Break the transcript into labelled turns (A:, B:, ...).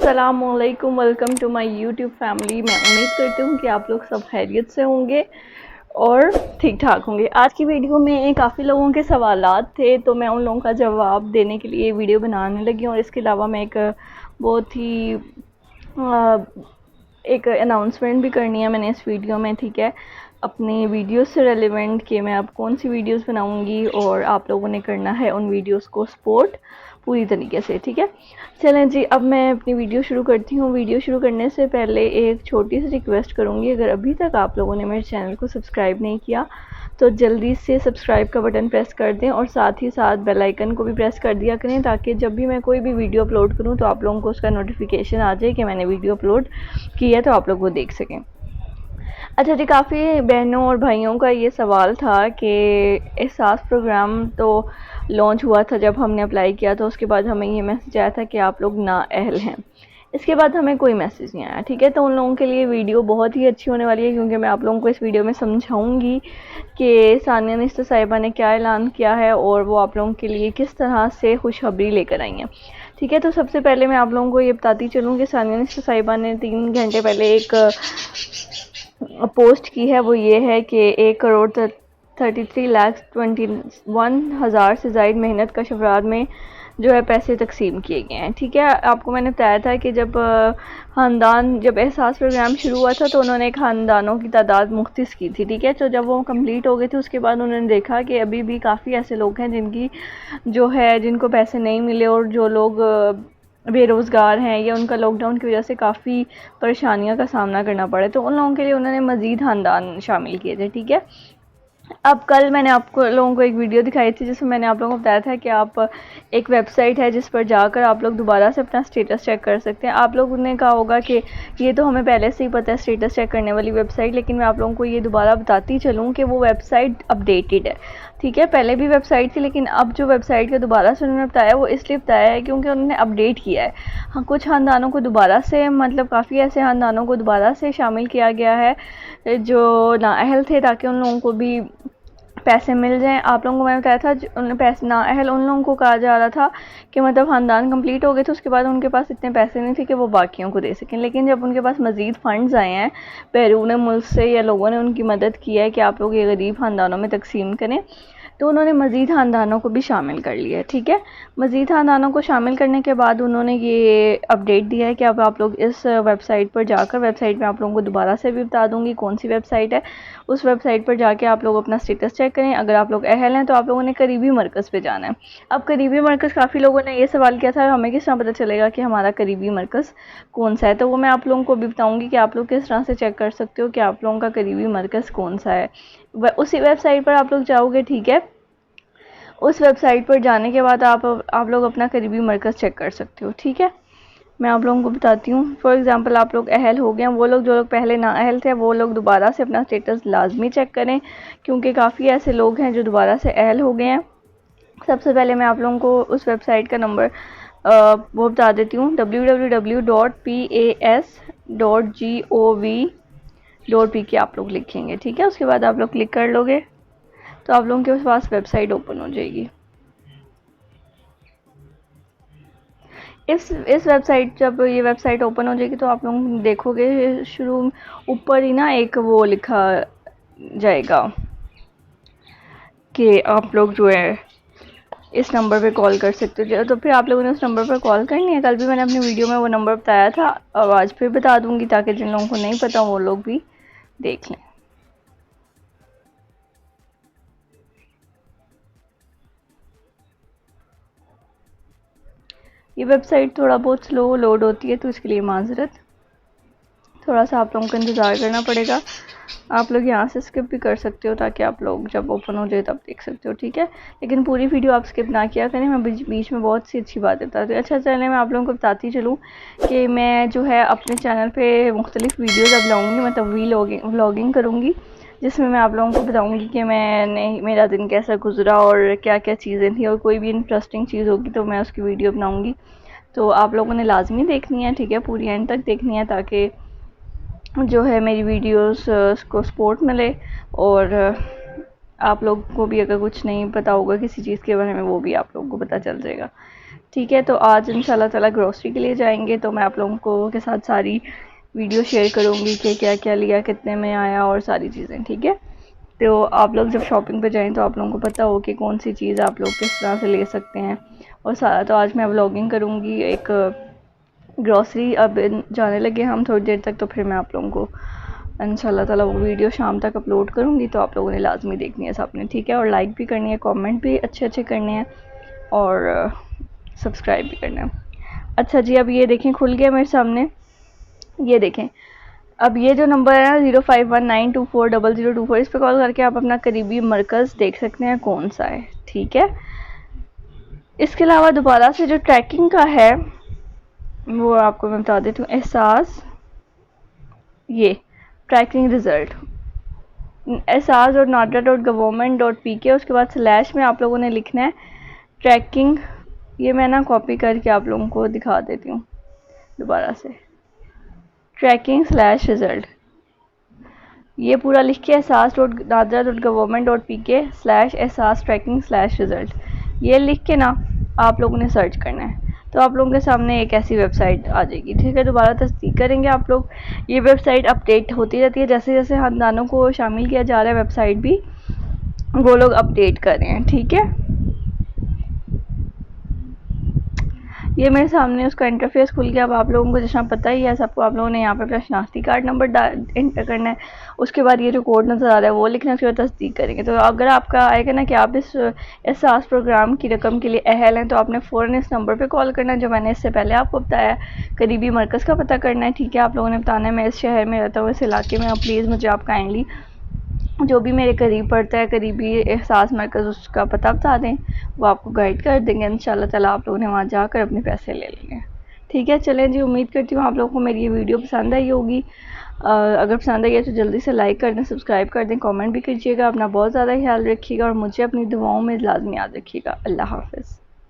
A: अस्सलामुअलैकुम, welcome to my YouTube family. मैं उम्मीद करती हूँ कि आप लोग सब खैरियत से होंगे और ठीक ठाक होंगे। आज की वीडियो में काफ़ी लोगों के सवालात थे, तो मैं उन लोगों का जवाब देने के लिए वीडियो बनाने लगी हूँ। और इसके अलावा मैं बहुत ही एक अनाउंसमेंट भी करनी है मैंने इस वीडियो में, ठीक है, अपनी वीडियोस से रेलिवेंट कि मैं अब कौन सी वीडियोस बनाऊंगी और आप लोगों ने करना है उन वीडियोस को सपोर्ट पूरी तरीके से, ठीक है। चलें जी, अब मैं अपनी वीडियो शुरू करती हूँ। वीडियो शुरू करने से पहले एक छोटी सी रिक्वेस्ट करूँगी, अगर अभी तक आप लोगों ने मेरे चैनल को सब्सक्राइब नहीं किया तो जल्दी से सब्सक्राइब का बटन प्रेस कर दें और साथ ही साथ बेल आइकन को भी प्रेस कर दिया करें, ताकि जब भी मैं कोई भी वीडियो अपलोड करूँ तो आप लोगों को उसका नोटिफिकेशन आ जाए कि मैंने वीडियो अपलोड की है, तो आप लोग वो देख सकें। अच्छा जी, काफ़ी बहनों और भाइयों का ये सवाल था कि एहसास प्रोग्राम तो लॉन्च हुआ था, जब हमने अप्लाई किया तो उसके बाद हमें ये मैसेज आया था कि आप लोग नाअहल हैं। इसके बाद हमें कोई मैसेज नहीं आया, ठीक है। तो उन लोगों के लिए वीडियो बहुत ही अच्छी होने वाली है, क्योंकि मैं आप लोगों को इस वीडियो में समझाऊंगी कि सानिया निस्ता साहिबा ने क्या ऐलान किया है और वो आप लोगों के लिए किस तरह से खुशखबरी लेकर आई हैं, ठीक है। तो सबसे पहले मैं आप लोगों को ये बताती चलूँ कि सानिया निस्ता साहिबा ने 3 घंटे पहले एक पोस्ट की है। वो ये है कि 1,33,21,000 से ज़ायद मेहनत कश अफराद में जो है पैसे तकसीम किए गए हैं, ठीक है। आपको मैंने बताया था कि जब जब एहसास प्रोग्राम शुरू हुआ था तो उन्होंने ख़ानदानों की तादाद मुख्तस की थी, ठीक है। तो जब वो कंप्लीट हो गए थे उसके बाद उन्होंने देखा कि अभी भी काफ़ी ऐसे लोग हैं जिनको पैसे नहीं मिले, और जो लोग बेरोज़गार हैं या उनका लॉकडाउन की वजह से काफ़ी परेशानियों का सामना करना पड़े, तो उन लोगों के लिए उन्होंने मज़ीद खानदान शामिल किए थे, ठीक है। अब कल मैंने आपको लोगों को एक वीडियो दिखाई थी जिसमें मैंने आप लोगों को बताया था कि आप एक वेबसाइट है जिस पर जाकर आप लोग दोबारा से अपना स्टेटस चेक कर सकते हैं। आप लोगों ने कहा होगा कि ये तो हमें पहले से ही पता है स्टेटस चेक करने वाली वेबसाइट, लेकिन मैं आप लोगों को ये दोबारा बताती चलूँ कि वो वेबसाइट अपडेटेड है, ठीक है। पहले भी वेबसाइट थी, लेकिन अब जो वेबसाइट का दोबारा से उन्होंने बताया वो इसलिए बताया है क्योंकि उन्होंने अपडेट किया है। हाँ, कुछ ख़ानदानों को दोबारा से, मतलब काफ़ी ऐसे ख़ानदानों को दोबारा से शामिल किया गया है जो नाअहल थे, ताकि उन लोगों को भी पैसे मिल जाएं। आप लोगों को मैंने बताया था उन पैसे नाअहल उन लोगों को कहा जा रहा था कि मतलब ख़ानदान कंप्लीट हो गए थे उसके बाद उनके पास इतने पैसे नहीं थे कि वो बाकियों को दे सकें, लेकिन जब उनके पास मज़ीद फ़ंड्स आए हैं बैरून मुल्क से या लोगों ने उनकी मदद की है कि आप लोग ये गरीब ख़ानदानों में तकसीम करें, तो उन्होंने मज़ीद ख़ानदानों को भी शामिल कर लिया है, ठीक है। मज़ीद ख़ानदानों को शामिल करने के बाद उन्होंने ये अपडेट दिया है कि अब आप लोग इस वेबसाइट पर जाकर, वेबसाइट में आप लोगों को दोबारा से भी बता दूंगी कौन सी वेबसाइट है, उस वेबसाइट पर जाके आप लोग अपना स्टेटस चेक करें। अगर आप लोग अहल हैं तो आप लोगों ने करीबी मरकज़ पे जाना है। अब करीबी मरकज़, काफ़ी लोगों ने ये सवाल किया था हमें किस तरह पता चलेगा कि हमारा करीबी मरकज़ कौन सा है, तो वो मैं आप लोगों को भी बताऊँगी कि आप लोग किस तरह से चेक कर सकते हो कि आप लोगों का करीबी मरकज़ कौन सा है। उसी वेबसाइट पर आप लोग जाओगे, ठीक है। उस वेबसाइट पर जाने के बाद आप लोग अपना करीबी मरकज़ चेक कर सकते हो, ठीक है। मैं आप लोगों को बताती हूँ। फॉर एग्ज़ाम्पल, आप लोग अहल हो गए हैं, वो लोग जो लोग पहले नाअहल थे वो लोग दोबारा से अपना स्टेटस लाजमी चेक करें, क्योंकि काफ़ी ऐसे लोग हैं जो दोबारा से अहल हो गए हैं। सबसे पहले मैं आप लोगों को उस वेबसाइट का नंबर वो बता देती हूँ, www.pas.gov.pk आप लोग लिखेंगे, ठीक है। उसके बाद आप लोग क्लिक कर लोगे तो आप लोगों के पास वेबसाइट ओपन हो जाएगी। इस वेबसाइट, जब ये वेबसाइट ओपन हो जाएगी तो आप लोग देखोगे शुरू ऊपर ही ना एक वो लिखा जाएगा कि आप लोग जो है इस नंबर पे कॉल कर सकते हो, तो फिर आप लोगों ने उस नंबर पर कॉल करनी है। कल भी मैंने अपनी वीडियो में वो नंबर बताया था और आज फिर बता दूंगी, ताकि जिन लोगों को नहीं पता वो लोग भी देख लें। ये वेबसाइट थोड़ा बहुत स्लो लोड होती है, तो इसके लिए माजरत, थोड़ा सा आप लोगों को इंतज़ार करना पड़ेगा। आप लोग यहाँ से स्किप भी कर सकते हो ताकि आप लोग जब ओपन हो जाए तब देख सकते हो, ठीक है। लेकिन पूरी वीडियो आप स्किप ना किया करें, मैं बीच में बहुत सी अच्छी बातें बताती हूँ। अच्छा, चलिए मैं आप लोगों को बताती चलूँ कि मैं जो है अपने चैनल पे मुख्तलिफ वीडियोज़ अब लाऊँगी, मतलब व्लॉगिंग करूँगी, जिसमें मैं आप लोगों को बताऊँगी कि मेरा दिन कैसा गुजरा और क्या क्या चीज़ें थी, और कोई भी इंटरेस्टिंग चीज़ होगी तो मैं उसकी वीडियो बनाऊँगी। तो आप लोगों ने लाजमी देखनी है, ठीक है, पूरी एंड तक देखनी है, ताकि जो है मेरी वीडियोस को सपोर्ट मिले, और आप लोग को भी अगर कुछ नहीं पता होगा किसी चीज़ के बारे में वो भी आप लोगों को पता चल जाएगा, ठीक है। तो आज इंशाल्लाह ताला ग्रोसरी के लिए जाएंगे, तो मैं आप लोगों को के साथ सारी वीडियो शेयर करूँगी कि क्या क्या लिया, कितने में आया और सारी चीज़ें। ठीक है, तो आप लोग जब शॉपिंग पे जाएं तो आप लोगों को पता हो कि कौन सी चीज़ आप लोग किस तरह से ले सकते हैं और सारा। तो आज मैं व्लॉगिंग करूँगी एक ग्रॉसरी। अब जाने लगे हम थोड़ी देर तक, तो फिर मैं आप लोगों को इंशाल्लाह ताला वो वीडियो शाम तक अपलोड करूँगी, तो आप लोगों ने लाजमी देखनी है सबने। ठीक है, और लाइक भी करनी है, कमेंट भी अच्छे अच्छे करने हैं और सब्सक्राइब भी करना है। अच्छा जी, अब ये देखें खुल गया मेरे सामने, ये देखें। अब ये जो नंबर है ना 0519240024, इस पर कॉल करके आप अपना करीबी मरकज़ देख सकते हैं कौन सा है। ठीक है, इसके अलावा दोबारा से जो ट्रैकिंग का है वो आपको मैं बता देती हूँ। एहसास, ये ट्रैकिंग रिज़ल्ट एहसास और nada.government.pk, उसके बाद स्लैश में आप लोगों ने लिखना है ट्रैकिंग। ये मैं ना कॉपी करके आप लोगों को दिखा देती हूँ दोबारा से, ट्रैकिंग स्लैश रिज़ल्ट, ये पूरा लिख के एहसास.nada.government.pk स्लैश एहसास ट्रैकिंग स्लैश रिज़ल्ट, ये लिख के ना आप लोगों ने सर्च करना है, तो आप लोगों के सामने एक ऐसी वेबसाइट आ जाएगी। ठीक है, दोबारा तस्दीक करेंगे आप लोग। ये वेबसाइट अपडेट होती रहती है, जैसे जैसे खानदानों को शामिल किया जा रहा है वेबसाइट भी वो लोग अपडेट कर रहे हैं। ठीक है, ये मेरे सामने उसका इंटरफेस खुल गया। अब आप लोगों को जैसा पता ही है सबको, आप लोगों ने यहाँ पे अपना शनाख्ती कार्ड नंबर इंटर करना है, उसके बाद ये जो कोड नज़र आ रहा है वो लिखना है, उसके बाद तस्दीक करेंगे। तो अगर आपका आएगा ना कि आप इस एहसास प्रोग्राम की रकम के लिए अहल हैं, तो आपने फ़ौरन इस नंबर पे कॉल करना है जो मैंने इससे पहले आपको बताया। करीबी मरकज़ का पता करना है। ठीक है, आप लोगों ने बताना है मैं इस शहर में रहता हूँ, इस इलाके में, प्लीज़ मुझे आप काइंडली जो भी मेरे करीब पड़ता है करीबी एहसास मरकज़, उसका पता बता दें, वो आपको गाइड कर देंगे। इंशाल्लाह ताला आप लोगों ने वहाँ जाकर अपने पैसे ले लेंगे। ठीक है, चलें जी, उम्मीद करती हूँ आप लोगों को मेरी ये वीडियो पसंद आई होगी। अगर पसंद आई है तो जल्दी से लाइक कर दें, सब्सक्राइब कर दें, कमेंट भी कीजिएगा। अपना बहुत ज़्यादा ख्याल रखिएगा और मुझे अपनी दुआओं में लाजमी याद रखिएगा। अल्लाह हाफ़िज़।